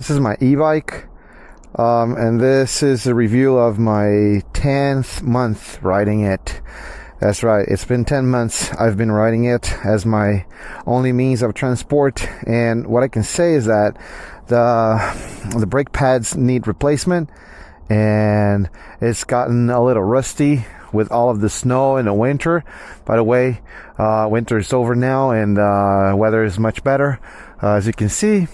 This is my e-bike, and this is a review of my 10th month riding it. That's right, it's been 10 months I've been riding it as my only means of transport, and what I can say is that the brake pads need replacement, and it's gotten a little rusty with all of the snow in the winter. By the way, winter is over now, and weather is much better, as you can see.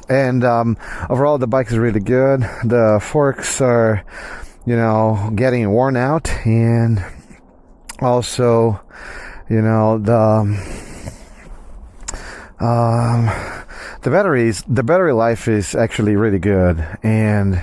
And overall, the bike is really good. The forks are, getting worn out, and also, the battery life is actually really good, and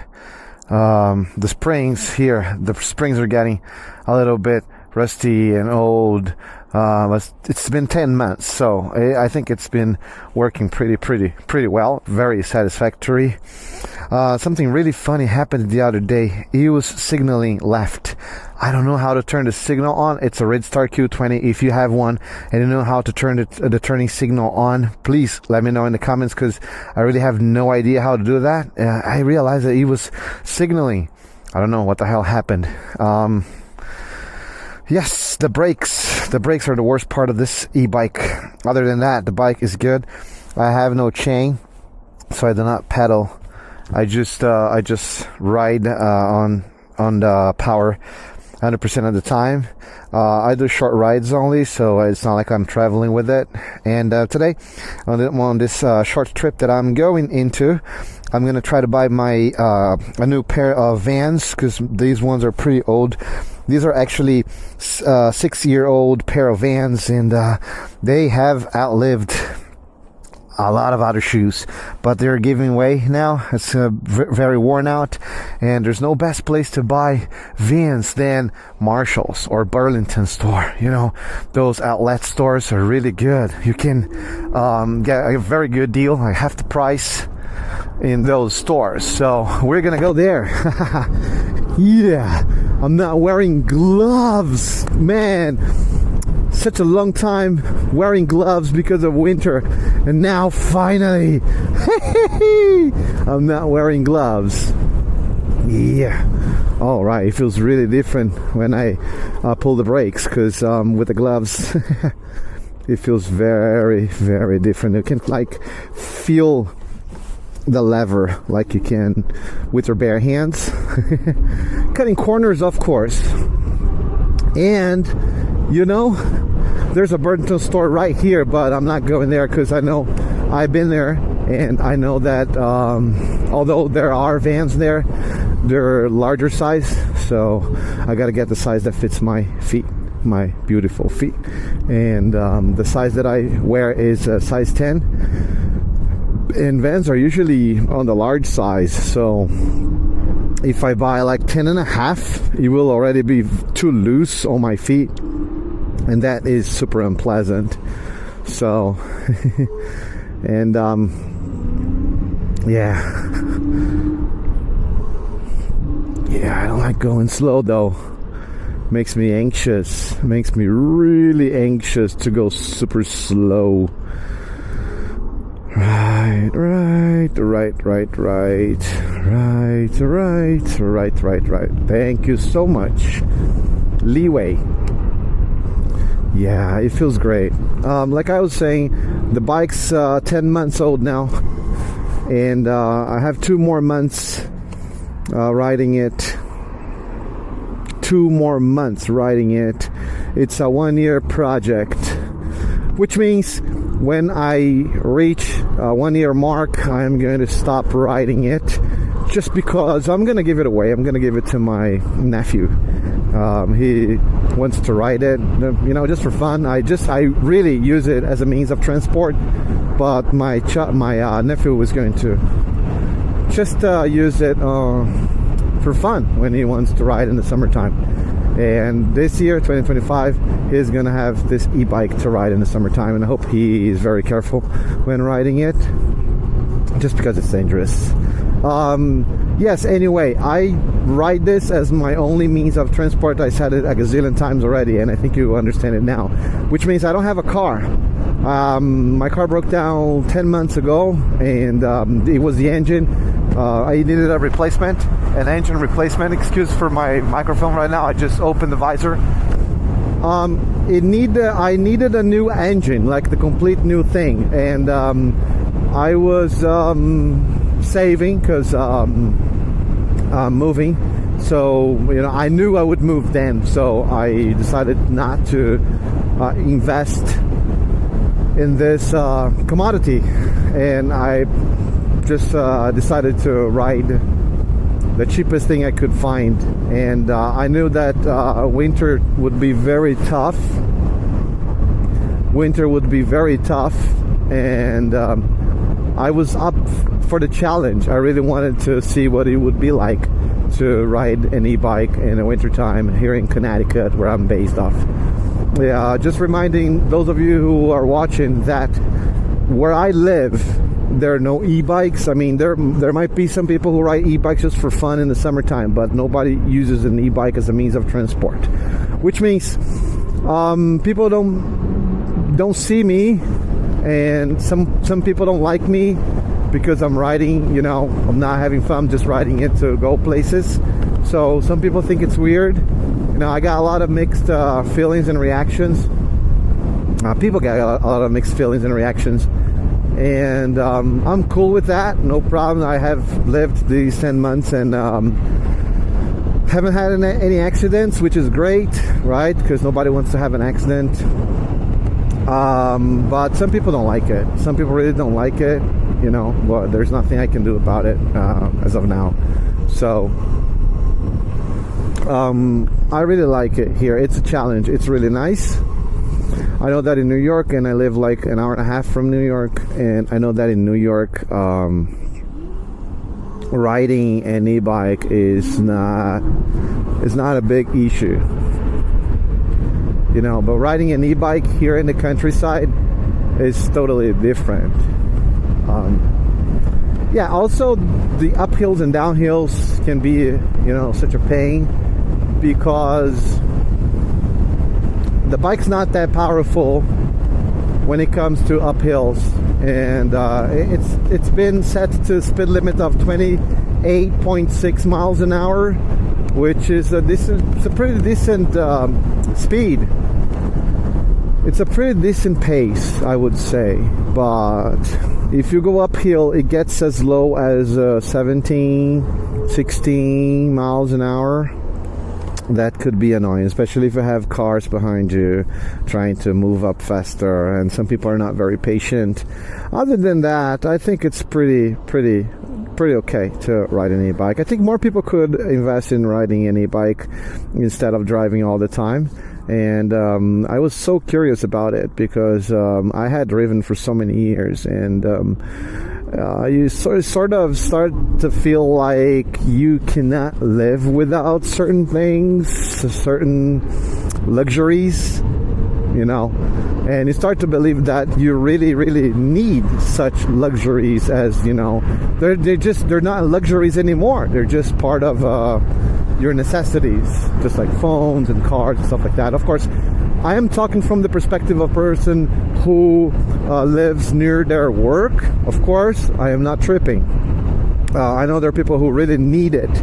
the springs are getting a little bit rusty and old. It's been 10 months, so I think it's been working pretty well. Very satisfactory. Something really funny happened the other day. He was signaling left. I don't know how to turn the signal on. It's a RIDSTAR Q20. If you have one and you know how to turn the turning signal on, please let me know in the comments, because I really have no idea how to do that. I realized that he was signaling. I don't know what the hell happened. Yes, the brakes. The brakes are the worst part of this e-bike. Other than that, the bike is good. I have no chain, so I do not pedal. I just ride on the power 100% of the time. I do short rides only, so it's not like I'm traveling with it. And today, on this short trip that I'm going into, I'm gonna try to buy my a new pair of Vans, because these ones are pretty old. These are actually 6-year-old pair of Vans, and they have outlived a lot of other shoes, but they're giving way now. It's very worn out, and there's no best place to buy Vans than Marshall's or Burlington store. Those outlet stores are really good. You can get a very good deal, like half the price in those stores. So we're gonna go there. Yeah, I'm not wearing gloves, man. Such a long time wearing gloves because of winter, and now finally I'm not wearing gloves. Yeah, all right. It feels really different when I pull the brakes, because with the gloves it feels very, very different. You can feel the lever like you can with your bare hands. Cutting corners, of course. And there's a Burlington store right here, but I'm not going there because I know I've been there, and I know that although there are Vans there, they're larger size, so I gotta get the size that fits my feet, my beautiful feet. And the size that I wear is a size 10, and Vans are usually on the large size, so if I buy like 10.5, it will already be too loose on my feet, and that is super unpleasant. So and yeah, I don't like going slow though. Makes me anxious, makes me really anxious to go super slow. Right. Thank you so much. Leeway. Yeah, it feels great. Like I was saying, the bike's 10 months old now, and I have 2 more months riding it. 2 more months riding it. It's a 1-year project, which means when I reach a 1-year mark, I'm going to stop riding it, just because I'm going to give it away. I'm going to give it to my nephew. He wants to ride it, just for fun. I really use it as a means of transport, but my nephew was going to just use it for fun when he wants to ride in the summertime. And this year, 2025, he's gonna have this e-bike to ride in the summertime, and I hope he is very careful when riding it, just because it's dangerous. Yes, anyway, I ride this as my only means of transport. I said it a gazillion times already, and I think you understand it now, which means I don't have a car. My car broke down 10 months ago, and it was the engine. I needed a replacement, an engine replacement. Excuse for my microphone right now. I just opened the visor. I needed a new engine, like the complete new thing, and I was saving because I'm moving. So I knew I would move then, so I decided not to invest in this commodity, and I just decided to ride the cheapest thing I could find. And I knew that winter would be very tough. And I was up for the challenge. I really wanted to see what it would be like to ride an e-bike in the wintertime here in Connecticut, where I'm based off. Yeah, just reminding those of you who are watching that where I live, there are no e-bikes. I mean, there might be some people who ride e-bikes just for fun in the summertime, but nobody uses an e-bike as a means of transport, which means people don't see me, and some people don't like me because I'm riding, I'm not having fun, I'm just riding it to go places. So some people think it's weird. I got a lot of mixed feelings and reactions. People get a lot of mixed feelings and reactions, and I'm cool with that, no problem. I have lived these 10 months and haven't had any accidents, which is great, right? Because nobody wants to have an accident. But some people don't like it. Some people really don't like it, but there's nothing I can do about it as of now. So I really like it here. It's a challenge. It's really nice. I know that in New York, and I live like an hour and a half from New York, and I know that in New York, riding an e-bike is not a big issue. But riding an e-bike here in the countryside is totally different. Also the uphills and downhills can be, such a pain, because the bike's not that powerful when it comes to uphills, and it's been set to a speed limit of 28.6 miles an hour, which is a pretty decent speed. It's a pretty decent pace, I would say. But if you go uphill, it gets as low as 17, 16 miles an hour. That could be annoying, especially if you have cars behind you trying to move up faster, and some people are not very patient. Other than that, I think it's pretty okay to ride an e-bike. I think more people could invest in riding an e-bike instead of driving all the time. And I was so curious about it because I had driven for so many years, and you sort of start to feel like you cannot live without certain things, certain luxuries, and you start to believe that you really, really need such luxuries as, they're not luxuries anymore. They're just part of your necessities, just like phones and cars and stuff like that. Of course, I am talking from the perspective of a person who lives near their work. Of course, I am not tripping. I know there are people who really need it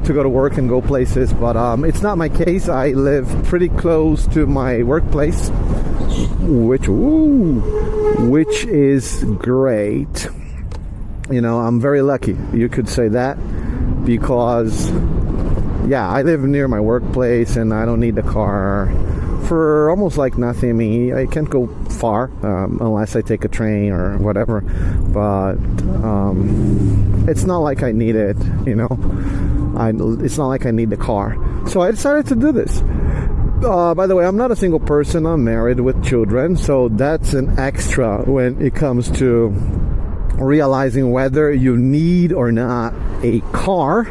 to go to work and go places, but it's not my case. I live pretty close to my workplace, which is great. I'm very lucky, you could say that, because I live near my workplace and I don't need the car for almost like nothing. I mean, I can't go far unless I take a train or whatever, but it's not like I need it, it's not like I need the car. So I decided to do this. By the way, I'm not a single person. I'm married with children, so that's an extra when it comes to realizing whether you need or not a car,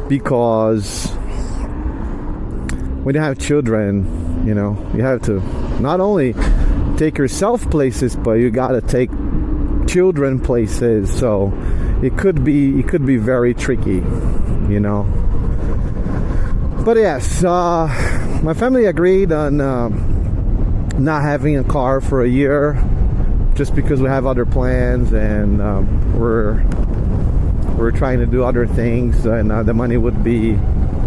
because when you have children, you have to not only take yourself places, but you gotta take children places. So it could be very tricky, But yes, my family agreed on not having a car for a year just because we have other plans, and we're trying to do other things, and the money would be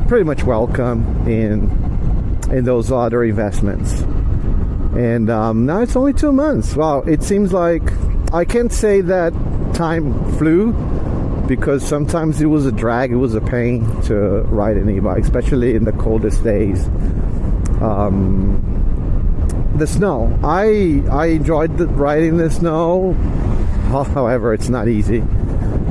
pretty much welcome in those other investments. And now it's only 2 months. Well, it seems like I can't say that time flew, because sometimes it was a drag, it was a pain to ride an e-bike, especially in the coldest days. The snow, I enjoyed riding the snow. However, it's not easy.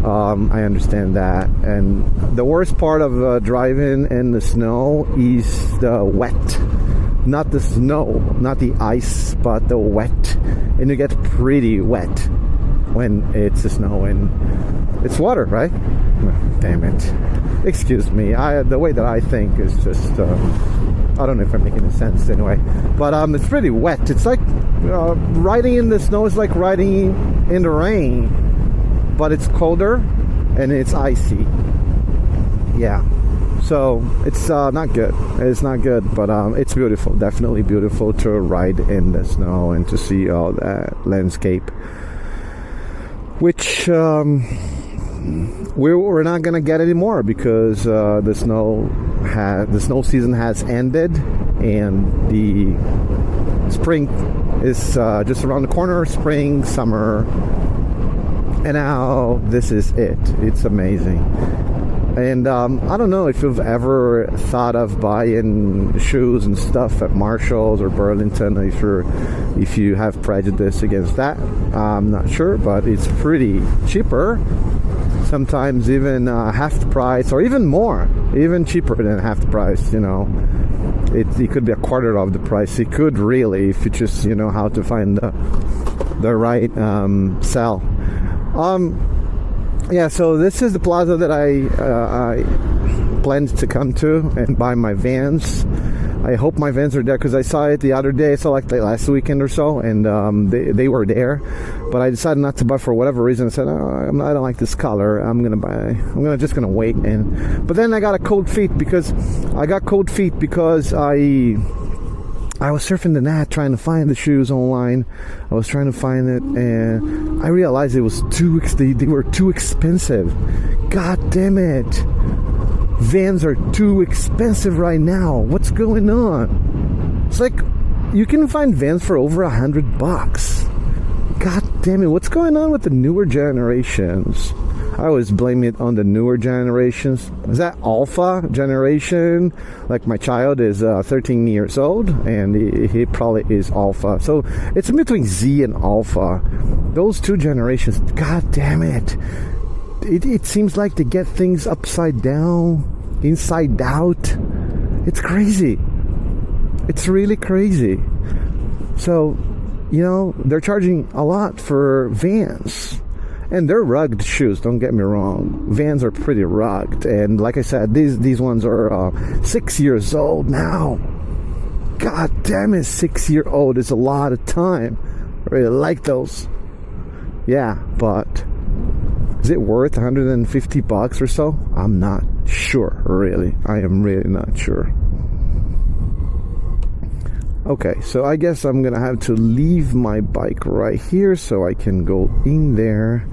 I understand that. And the worst part of driving in the snow is the wet. Not the snow, not the ice, but the wet. And you get pretty wet when it's the snow and it's water, right? Damn it. Excuse me. The way that I think is just... I don't know if I'm making any sense anyway. But it's pretty wet. It's like riding in the snow is like riding in the rain. But it's colder and it's icy. Yeah. So it's not good. It's not good, but it's beautiful. Definitely beautiful to ride in the snow and to see all that landscape. Which we're not gonna get anymore, because the snow season has ended, and the spring is just around the corner. Spring, summer, and now this is it. It's amazing. And I don't know if you've ever thought of buying shoes and stuff at Marshalls or Burlington, if you have prejudice against that. I'm not sure, but it's pretty cheaper. Sometimes even half the price, or even more, even cheaper than half the price. You know, it could be a quarter of the price. It could really, if you just know how to find the right sell. Yeah, so this is the plaza that I planned to come to and buy my Vans. I hope my Vans are there, because I saw it the other day. I saw like the last weekend or so, and they were there. But I decided not to buy for whatever reason. I said, I don't like this color. I'm just gonna wait. But then I got cold feet because I was surfing the net trying to find the shoes online. I was trying to find it, and I realized it was they were too expensive. God damn it. Vans are too expensive right now. What's going on? It's like you can find Vans for over $100. God damn it. What's going on with the newer generations? I always blame it on the newer generations. Is that alpha generation? Like my child is 13 years old, and he probably is alpha. So it's in between Z and alpha. Those two generations, god damn it. It seems like they get things upside down, inside out. It's crazy. It's really crazy. So, they're charging a lot for Vans. And they're rugged shoes, don't get me wrong. Vans are pretty rugged. And like I said, these ones are 6 years old now. God damn it, 6 year old is a lot of time. I really like those. Yeah, but is it worth $150 or so? I'm not sure, really. I am really not sure. Okay, so I guess I'm gonna have to leave my bike right here so I can go in there.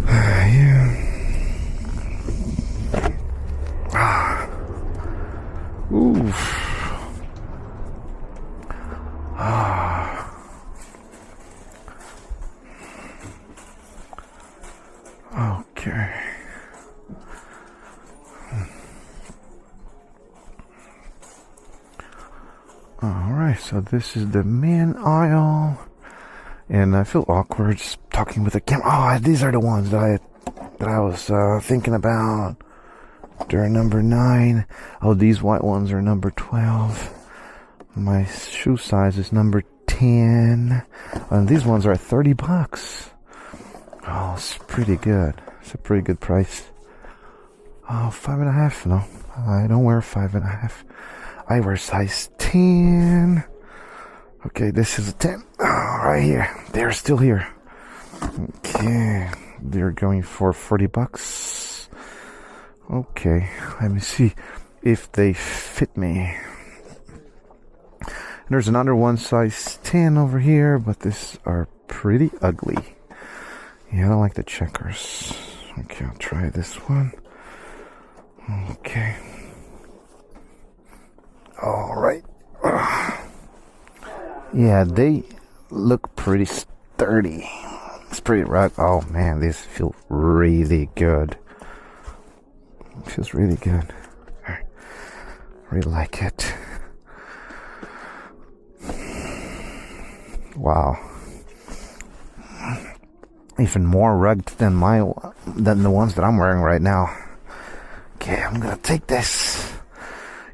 Yeah. Oof. Okay. Alright, so this is the main aisle, and I feel awkward just talking with the camera. Oh, these are the ones that I was thinking about. They're number 9. Oh, these white ones are number 12. My shoe size is number 10, and these ones are $30. Oh, it's pretty good. It's a pretty good price. Oh, 5.5. No, I don't wear 5.5. I wear size 10. Okay, this is a 10. Oh, right here. They're still here. Okay, they're going for $40. Okay, let me see if they fit me. there's another one size 10 over here, but these are pretty ugly. Yeah, I don't like the checkers. Okay, I'll try this one. Okay. All right. Yeah, they look pretty sturdy. It's pretty rugged. Oh man, these feel really good. It feels really good. I really like it. Wow. Even more rugged than the ones that I'm wearing right now. Okay, I'm gonna take this.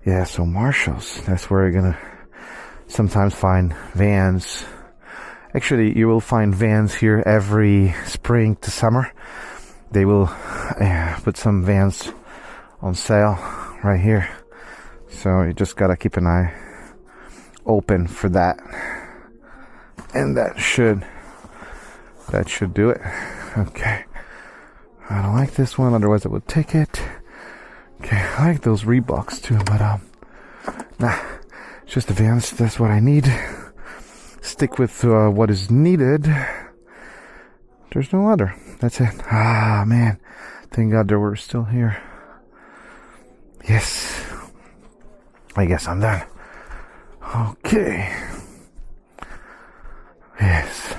Yeah, so Marshalls, that's where you're gonna sometimes find Vans. Actually, you will find Vans here every spring to summer. They will put some Vans on sale right here. So you just gotta keep an eye open for that. And that should do it. Okay. I don't like this one, otherwise I would take it. Okay, I like those Reeboks too, but nah, it's just the Vans. That's what I need. Stick with what is needed. There's no other. That's it. Ah, man. Thank God they were still here. Yes. I guess I'm done. Okay. Yes.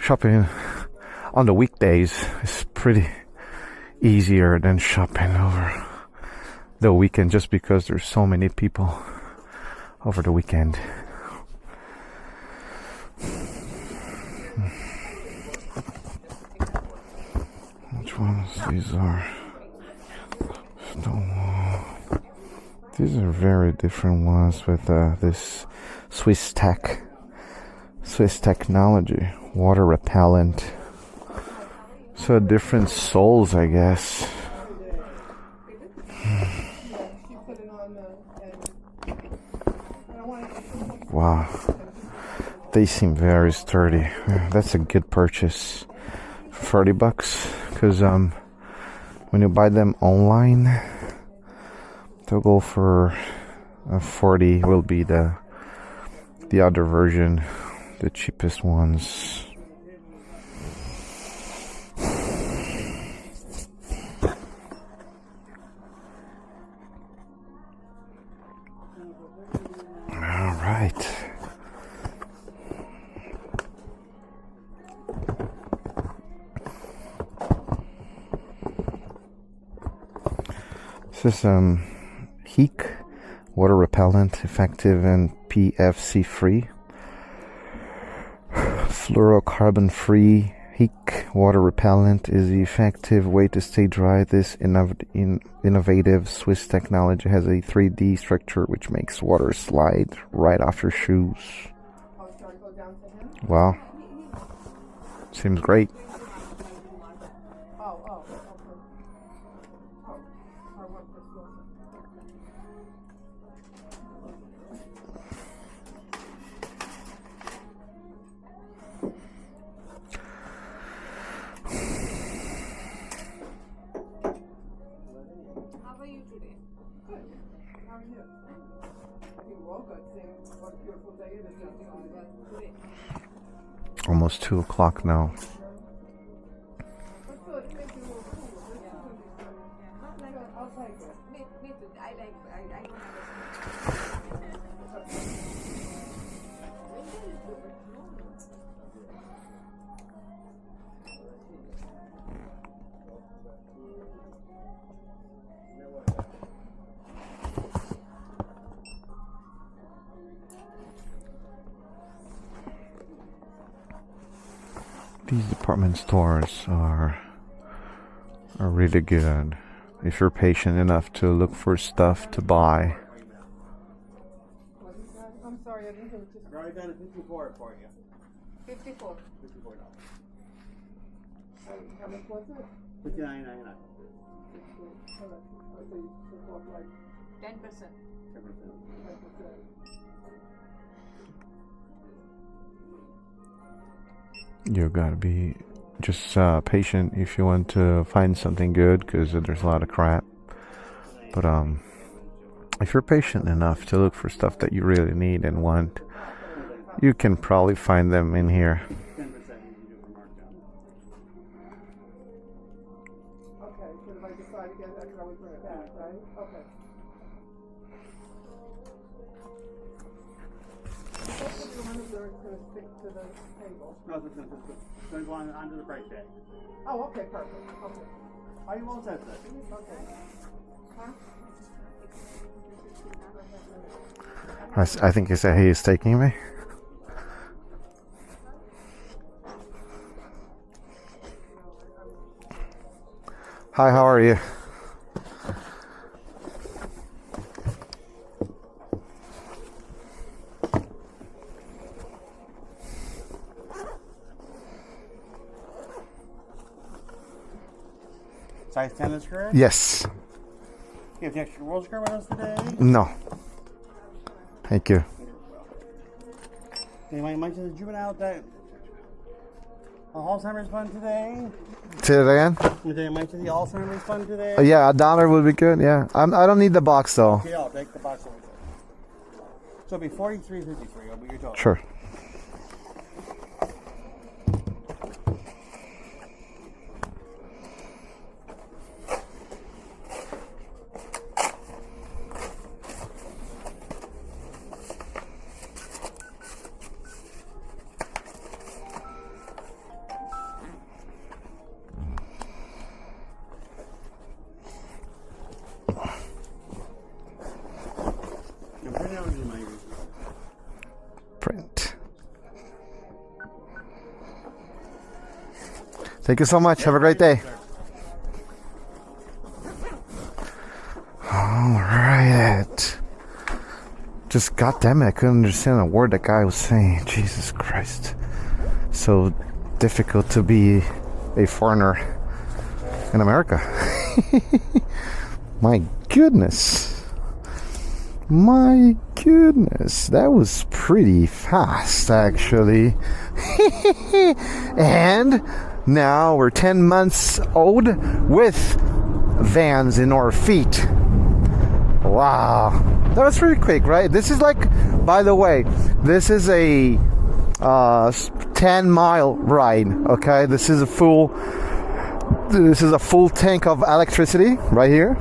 Shopping on the weekdays is pretty easier than shopping over the weekend, just because there's so many people over the weekend. Which ones these are? These are very different ones with this Swiss technology, water repellent. So different soles, I guess. Wow, they seem very sturdy. That's a good purchase for $30, because when you buy them online, they'll go for 40. Will be the other version, the cheapest ones. All right. This is HEEK, water repellent, effective and PFC free. Fluorocarbon free HEEK water repellent is the effective way to stay dry. This innovative Swiss technology has a 3D structure which makes water slide right off your shoes. Wow. Seems great. Almost 2 o'clock now. These department stores are really good if you're patient enough to look for stuff to buy. I'm sorry, I didn't hear what you said. I got a 54 for you. 54. $54. How much was it? $59.99. So you took off like 10%. 10%. You gotta be just patient if you want to find something good, because there's a lot of crap. But if you're patient enough to look for stuff that you really need and want, you can probably find them in here. 10% you can do for markdown. Okay, so if I decide again, I can always bring it back, right? Okay. Hopefully the monitor is going to stick to the table. No, it's going to go onto the price tag. Oh, okay, perfect. Okay. Are you all set, sir? Okay. Huh? I think he said he is taking me. Hi, how are you? Size 10 is correct? Yes. You have the extra roller skirt with us today? No. Thank you. Anybody mention the juvenile that Alzheimer's fund today? Say it again? Did they mention the Alzheimer's fund today? Yeah, $1 would be good. Yeah, I don't need the box though. Okay, I'll take the box over there. So it'll be $43.53. I'll be your total. Sure. And print out in my Print. Thank you so much. Have a great day. All right. Just goddamn it, I couldn't understand a word that guy was saying. Jesus Christ. So difficult to be a foreigner in America. My goodness. My goodness. That was pretty fast, actually. And now we're 10 months old with Vans in our feet. Wow. That was pretty quick, right? This is like, by the way, this is a 10-mile ride, okay? This is a full tank of electricity right here,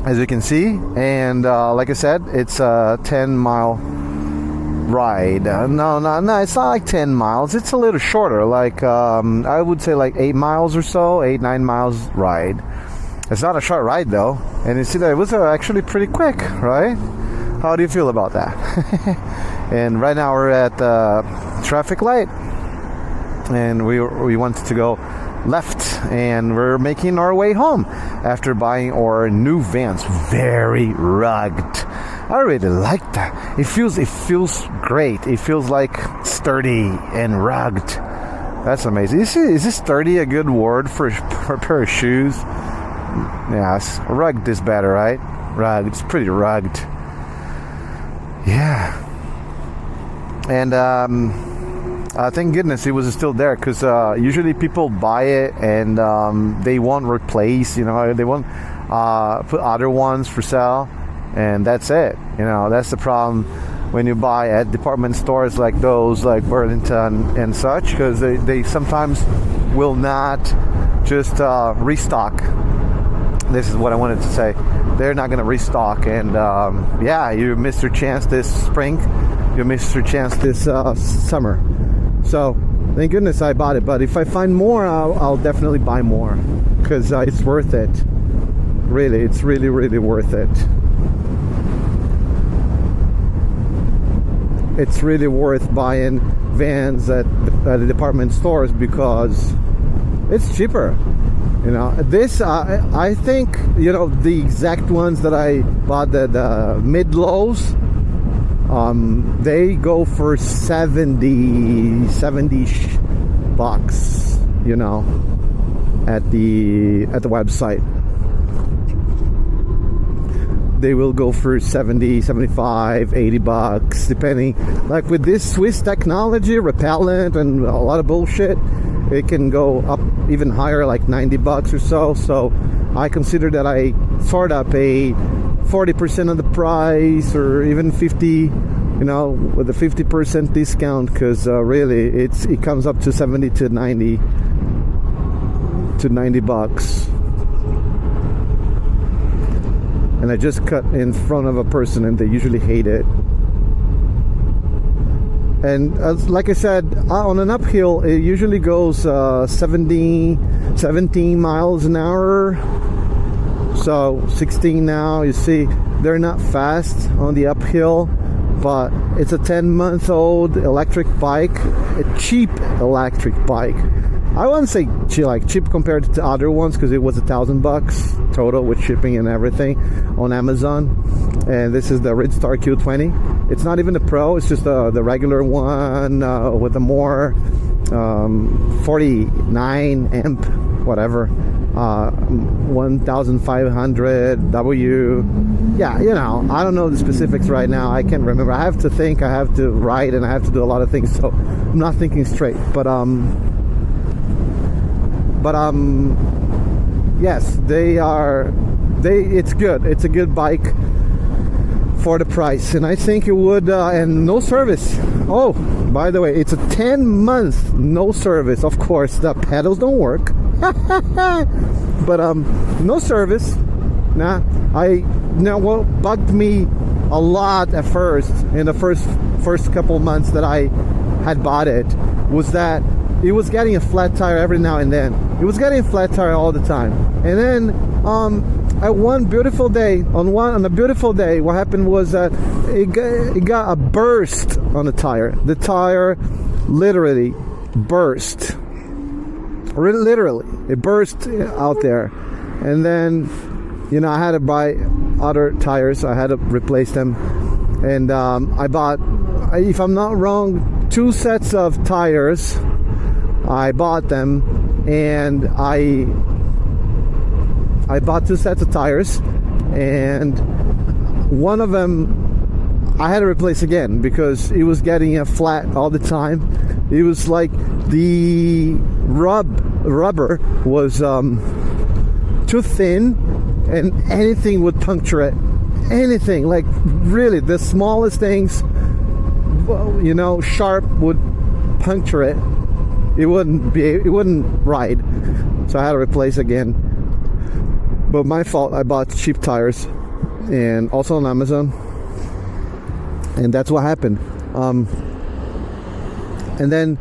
as you can see. And like I said, it's a 10-mile ride. No, it's not like 10 miles. It's a little shorter, like I would say like 8 miles or so, 8-9 miles ride. It's not a short ride though, and you see that it was actually pretty quick, right? How do you feel about that? And right now we're at the traffic light, and we wanted to go left, and we're making our way home after buying our new Vans. Very rugged. I really like that. It feels great. It feels like sturdy and rugged. That's amazing. Is this sturdy a good word for a pair of shoes? Yes, rugged is better, right? Rugged. It's pretty rugged. Yeah. And thank goodness it was still there, because usually people buy it and they won't replace, they won't put other ones for sale, and that's it. That's the problem when you buy at department stores like those, like Burlington and such, because they sometimes will not just restock. This is what I wanted to say. They're not going to restock, and you missed your chance this spring. You missed your chance this summer. So thank goodness I bought it. But if I find more, I'll definitely buy more, because it's worth it. Really, it's really, really worth it. It's really worth buying Vans at the department stores, because it's cheaper. This I think the exact ones that I bought at the mid-lows, they go for $70 bucks, at the website. They will go for 70, 75, 80 bucks, depending. Like with this Swiss technology, repellent and a lot of bullshit, it can go up even higher, like 90 bucks or so. So I consider that I sort of pay $40 40% of the price, or even 50, you know, with a 50% discount, because really it comes up to 70 to 90 bucks. And I just cut in front of a person, and they usually hate it. And like I said, on an uphill, it usually goes 17 miles an hour. So 16 now. You see, they're not fast on the uphill, but it's a 10-month-old electric bike, a cheap electric bike. I wouldn't say cheap compared to other ones, because it was $1,000 total with shipping and everything on Amazon. And this is the RIDSTAR Q20. It's not even the Pro, it's just the regular one with a more 49 amp, whatever, 1500 W. Yeah, you know, I don't know the specifics right now. I can't remember. I have to think, I have to write, and I have to do a lot of things, so I'm not thinking straight. But yes, it's good. It's a good bike for the price, and I think it would, and no service. Oh, by the way, it's a 10-month no service. Of course, the pedals don't work. But no service. Now what bugged me a lot at first, in the first couple months that I had bought it, was that it was getting a flat tire every now and then. It was getting a flat tire all the time. And then at one beautiful day, on a beautiful day, what happened was that it got a burst on the tire. The tire literally burst. Literally, it burst out there. And then, you know, I had to buy other tires. I had to replace them. And I bought, if I'm not wrong, 2 sets of tires. I bought them, and I bought 2 sets of tires, and one of them I had to replace again because it was getting a flat all the time. It was like the rubber was too thin, and anything would puncture it. Anything, like really the smallest things, you know, sharp would puncture it. It wouldn't ride, so I had to replace again. But my fault, I bought cheap tires, and also on Amazon, and that's what happened. And then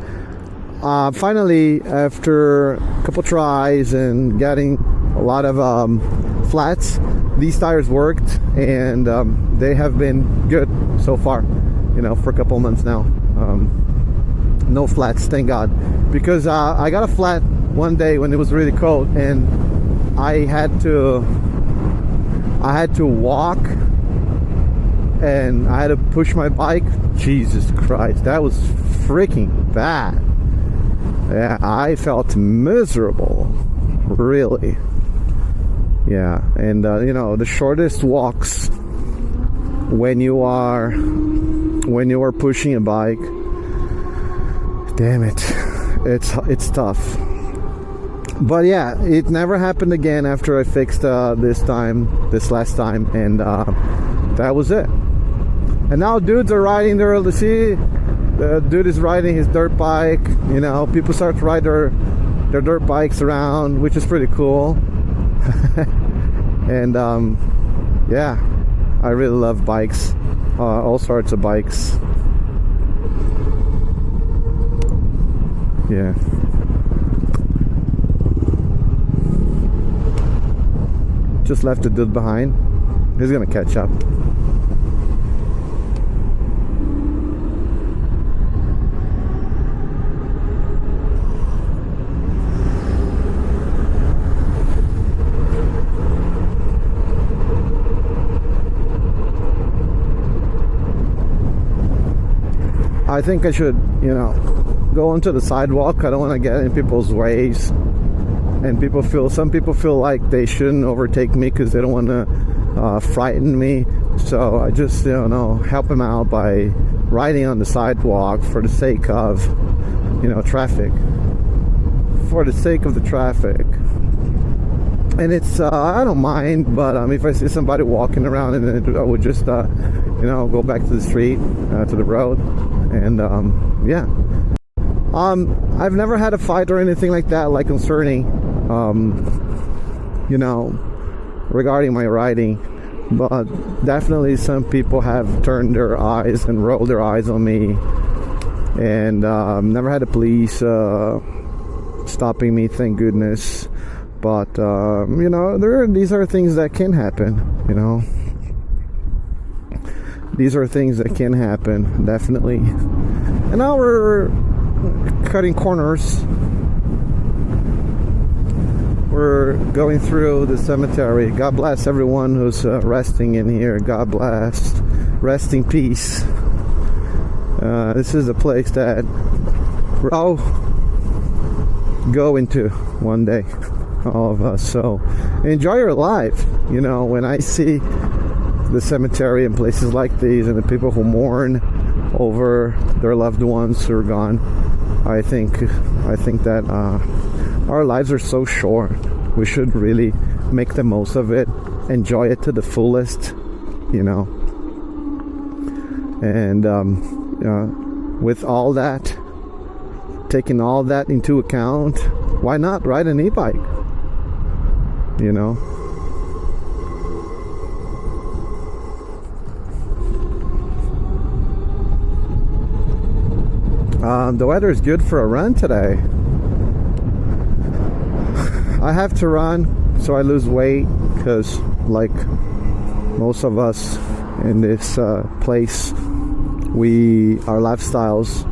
finally, after a couple tries and getting a lot of flats, these tires worked, and they have been good so far, you know, for a couple months now. No flats, thank God, because I got a flat one day when it was really cold, and I had to walk, and I had to push my bike. Jesus Christ, that was freaking bad. Yeah, I felt miserable, really. Yeah, and you know, the shortest walks when you are pushing a bike, damn it, it's tough. But yeah, it never happened again after I fixed this last time, and that was it. And now dudes are riding their, see, the dude is riding his dirt bike. You know, people start to ride their dirt bikes around, which is pretty cool. And yeah, I really love bikes, all sorts of bikes. Yeah. Just left the dude behind. He's gonna catch up. I think I should, you know, go onto the sidewalk. I don't want to get in people's ways. And some people feel like they shouldn't overtake me because they don't want to frighten me. So I just, you know, help them out by riding on the sidewalk for the sake of, you know, traffic. For the sake of the traffic. and it's I don't mind, but if I see somebody walking around, and then I would just go back to the street, to the road, and yeah. I've never had a fight or anything like that, like concerning regarding my riding, but definitely some people have turned their eyes and rolled their eyes on me, and never had the police stopping me, thank goodness. But these are things that can happen. These are things that can happen, definitely. And now we're cutting corners. We're going through the cemetery. God bless everyone who's resting in here. God bless. Rest in peace. This is a place that we're all go into one day, all of us. So enjoy your life. When I see the cemetery and places like these, and the people who mourn over their loved ones who are gone, I think that our lives are so short. We should really make the most of it, enjoy it to the fullest, and with all that, taking all that into account, why not ride an e-bike? The weather is good for a run today. I have to run so I lose weight, because like most of us in this place, our lifestyles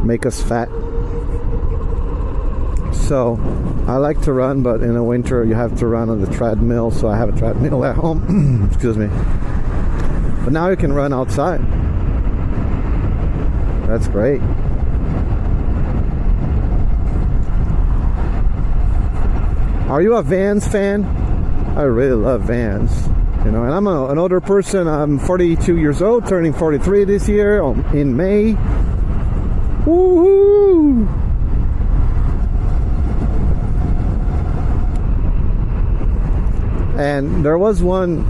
make us fat. So I like to run, but in the winter you have to run on the treadmill, so I have a treadmill at home. Excuse me. But now you can run outside. That's great. Are you a Vans fan? I really love Vans. And I'm an older person. I'm 42 years old, turning 43 this year in May. Woohoo! And there was one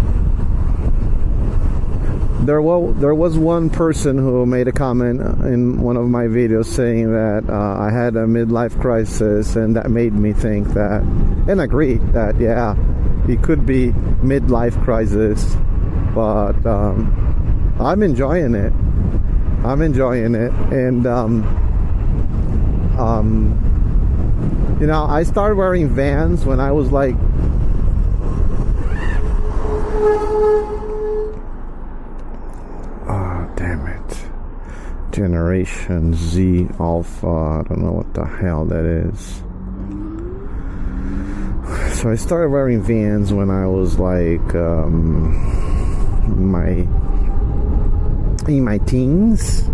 person who made a comment in one of my videos saying that I had a midlife crisis, and that made me think that, and agree that, yeah, it could be midlife crisis, but I'm enjoying it. And I started wearing Vans when I was like Generation Z Alpha, I don't know what the hell that is. So I started wearing Vans when I was like in my teens.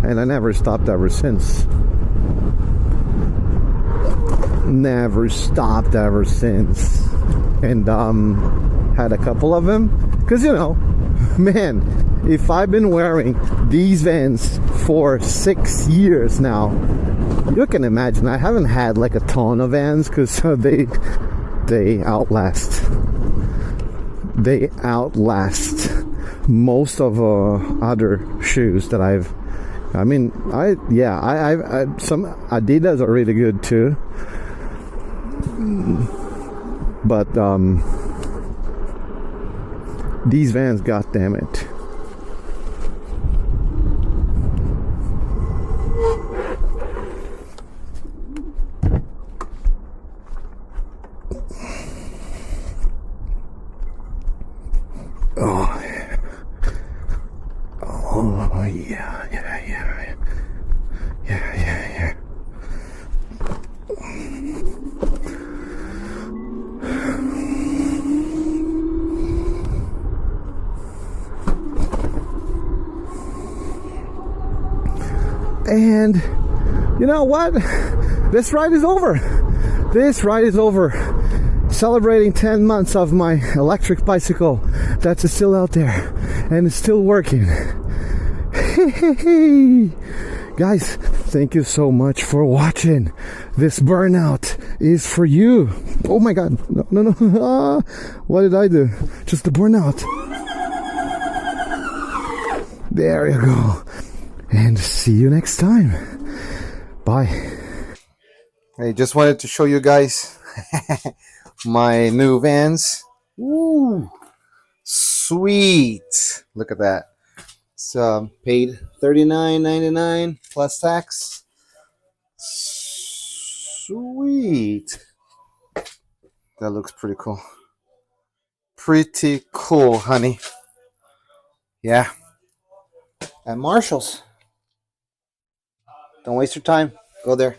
And I never stopped ever since. Never stopped ever since. And had a couple of them, because man, if I've been wearing these Vans for 6 years now, you can imagine I haven't had like a ton of Vans, because they outlast most of other shoes that I've some Adidas are really good too. But these Vans, god damn it. Oh yeah. And you know what? This ride is over. celebrating 10 months of my electric bicycle that's still out there and it's still working. Guys, thank you so much for watching. This burnout is for you. Oh my god, no. What did I do? Just the burnout. There you go. And see you next time. Bye. I just wanted to show you guys my new Vans. Ooh, sweet. Look at that. So paid $39.99 plus tax. Sweet. That looks pretty cool. Pretty cool, honey. Yeah. At Marshall's. Don't waste your time. Go there.